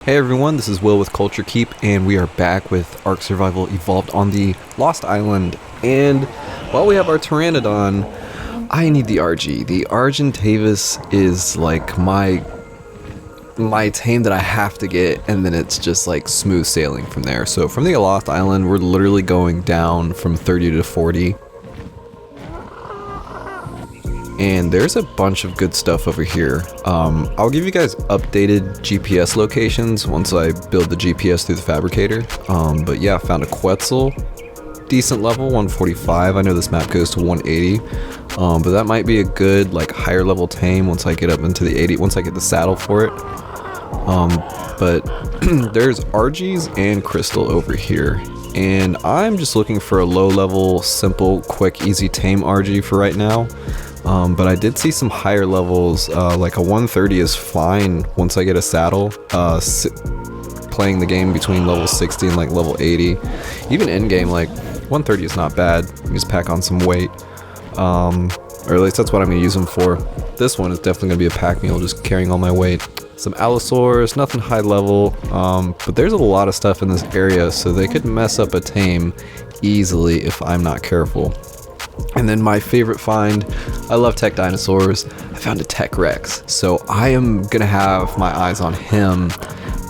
Hey everyone, this is Will with Culture Keep, and we are back with Ark Survival Evolved on the Lost Island. And while we have our Pteranodon, I need the RG. The Argentavis is like my tame that I have to get, and then it's just like smooth sailing from there. So from the Lost Island, we're literally going down from 30 to 40. And there's a bunch of good stuff over here. I'll give you guys updated GPS locations once I build the GPS through the fabricator. But yeah, found a Quetzal, decent level, 145. I know this map goes to 180, but that might be a good like higher level tame once I get up into the 80, once I get the saddle for it. But there's RGs and Crystal over here. And I'm just looking for a low level, simple, quick, easy tame RG for right now. But I did see some higher levels, like a 130 is fine once I get a saddle, playing the game between level 60 and like level 80. Even in game, like 130 is not bad. You just pack on some weight, or at least that's what I'm gonna use them for. This one is definitely gonna be a pack mule, just carrying all my weight. Some Allosaurs, nothing high level, but there's a lot of stuff in this area, so they could mess up a tame easily if I'm not careful. And then my favorite find, I love tech dinosaurs, I found a tech Rex. So I am gonna have my eyes on him,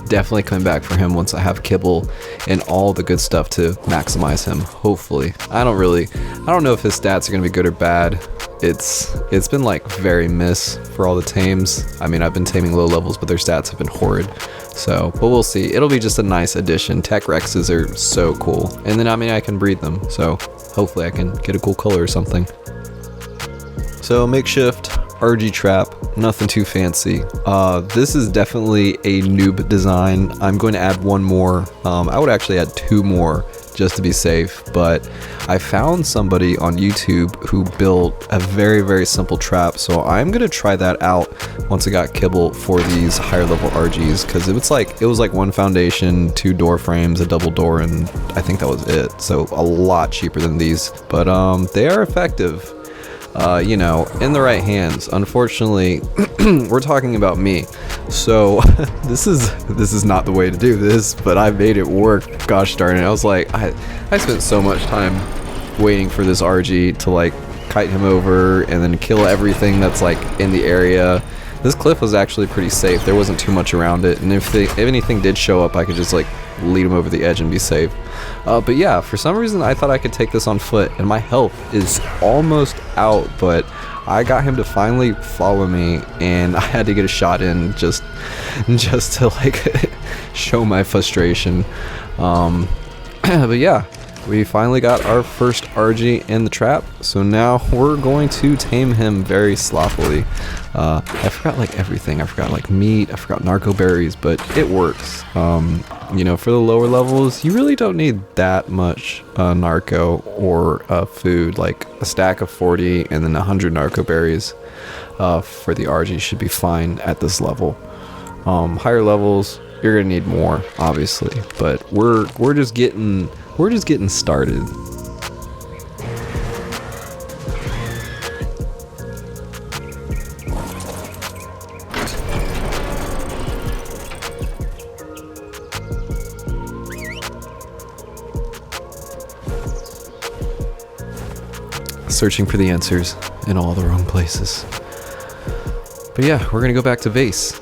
definitely coming back for him once I have kibble and all the good stuff to maximize him, hopefully. I don't know if his stats are gonna be good or bad. It's been like very miss for all the tames. I mean, I've been taming low levels, but their stats have been horrid. So, but we'll see. It'll be just a nice addition. Tech Rexes are so cool. And then, I mean, I can breed them. So hopefully I can get a cool color or something. So makeshift RG trap, nothing too fancy. This is definitely a noob design. I'm going to add one more. I would actually add two more just to be safe, but I found somebody on YouTube who built a very, very simple trap, so I'm gonna try that out once I got kibble for these higher level RGs, because it was like one foundation, two door frames, a double door, and I think that was it. So a lot cheaper than these, but they are effective, you know, in the right hands. Unfortunately, we're talking about me, so this is not the way to do this, but I made it work. Gosh darn it, I was like, I spent so much time waiting for this RG to like kite him over and then kill everything that's like in the area. This cliff was actually pretty safe, there wasn't too much around it, and if anything did show up, I could just like lead him over the edge and be safe. But yeah, for some reason I thought I could take this on foot, and my health is almost out, but I got him to finally follow me, and I had to get a shot in just to like show my frustration. But yeah, we finally got our first RG in the trap, so now we're going to tame him very sloppily. I forgot like everything. I forgot like meat, I forgot narco berries, but it works. You know, for the lower levels, you really don't need that much narco or food. Like a stack of 40 and then 100 narco berries for the RG should be fine at this level. Higher levels, you're gonna need more, obviously, but we're just getting started. Searching for the answers in all the wrong places. But yeah, we're gonna go back to base.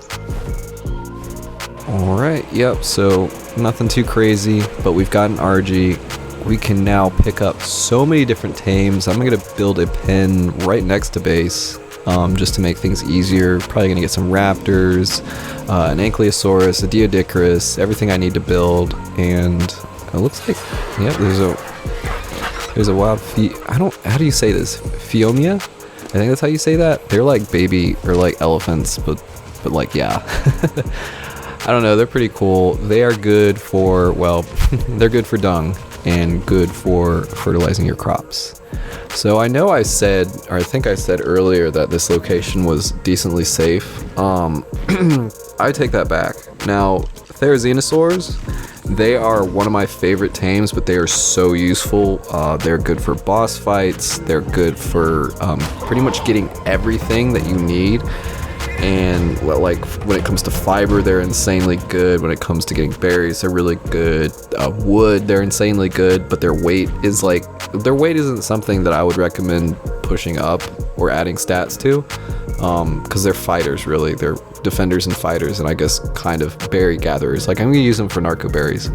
Alright, yep, so nothing too crazy, but we've got an RG. We can now pick up so many different tames. I'm gonna build a pen right next to base, just to make things easier. Probably gonna get some raptors, an ankylosaurus, a Diodicarus, everything I need to build. And it looks like, yep, there's a wild how do you say this? Phiomia? I think that's how you say that. They're like baby or like elephants, but like, yeah. I don't know, they're pretty cool. They are good for, well, they're good for dung and good for fertilizing your crops. So I know I said, or I think I said earlier, that this location was decently safe. I take that back. Now, Therizinosaurs, they are one of my favorite tames, but they are so useful. They're good for boss fights. They're good for pretty much getting everything that you need. And like when it comes to fiber, they're insanely good. When it comes to getting berries, they're really good. Wood, they're insanely good, but their weight isn't something that I would recommend pushing up or adding stats to, because they're fighters, really. They're defenders and fighters, and I guess kind of berry gatherers. Like, I'm gonna use them for narco berries,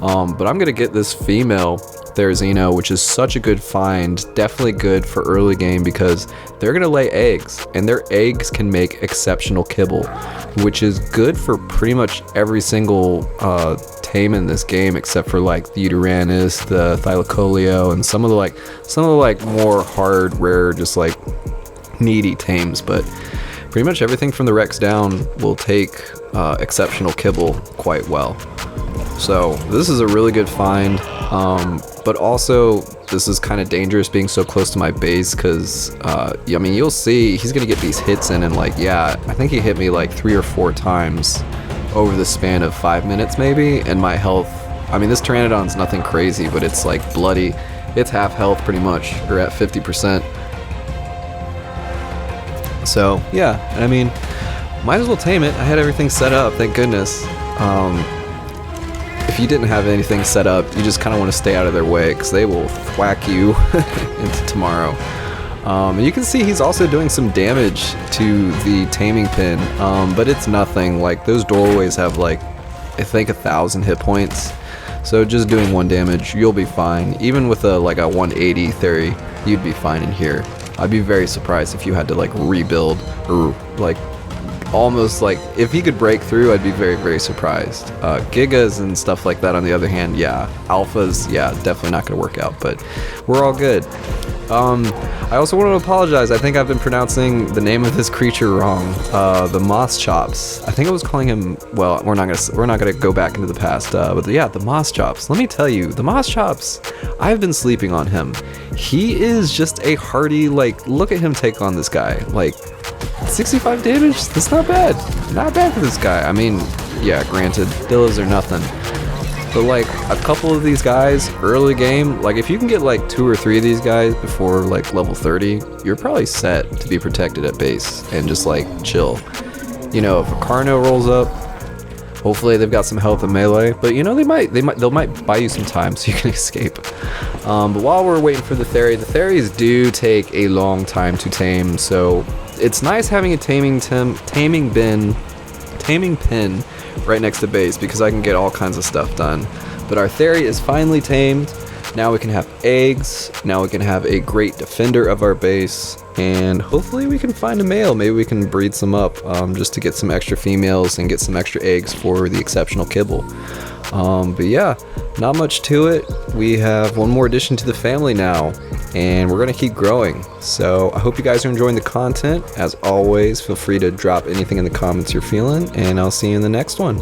but I'm gonna get this female Therizino, which is such a good find. Definitely good for early game because they're gonna lay eggs, and their eggs can make exceptional kibble, which is good for pretty much every single tame in this game, except for like the Uteranus, the Thylacoleo, and some of the more hard, rare, just like needy tames. But pretty much everything from the Rex down will take exceptional kibble quite well. So this is a really good find, but also this is kind of dangerous being so close to my base, because I mean, you'll see he's gonna get these hits in, and like, yeah, I think he hit me like 3 or 4 times over the span of 5 minutes maybe, and my health, I mean, this Pteranodon's nothing crazy, but it's like bloody. It's half health pretty much, or at 50%. So yeah, I mean, might as well tame it. I had everything set up, thank goodness. If you didn't have anything set up, you just kind of want to stay out of their way, because they will whack you into tomorrow. And you can see he's also doing some damage to the taming pin, but it's nothing. Like, those doorways have like, I think 1,000 hit points, so just doing 1 damage, you'll be fine. Even with a 180 theory, you'd be fine in here. I'd be very surprised if you had to like rebuild, or like almost like if he could break through, I'd be very, very surprised. Gigas and stuff like that, on the other hand, yeah, alphas, yeah, definitely not gonna work out, but we're all good. I also want to apologize. I think I've been pronouncing the name of this creature wrong. The Moss Chops. I think I was calling him, well, we're not gonna go back into the past, but yeah, the Moss Chops. Let me tell you, the Moss Chops, I've been sleeping on him. He is just a hardy, like, look at him take on this guy. Like, 65 damage? That's not bad. Not bad for this guy. I mean, yeah, granted, Dillas are nothing. But like, a couple of these guys, early game, like if you can get like 2 or 3 of these guys before like level 30, you're probably set to be protected at base and just like chill. You know, if a Carno rolls up, hopefully they've got some health in melee, but you know, they might buy you some time so you can escape. But while we're waiting for the Theries do take a long time to tame, so it's nice having a taming pin right next to base, because I can get all kinds of stuff done. But our Theri is finally tamed. Now we can have eggs. Now we can have a great defender of our base, and hopefully we can find a male. Maybe we can breed some up, just to get some extra females and get some extra eggs for the exceptional kibble. But yeah, not much to it. We have one more addition to the family now, and we're gonna keep growing. So I hope you guys are enjoying the content. As always, feel free to drop anything in the comments you're feeling, and I'll see you in the next one.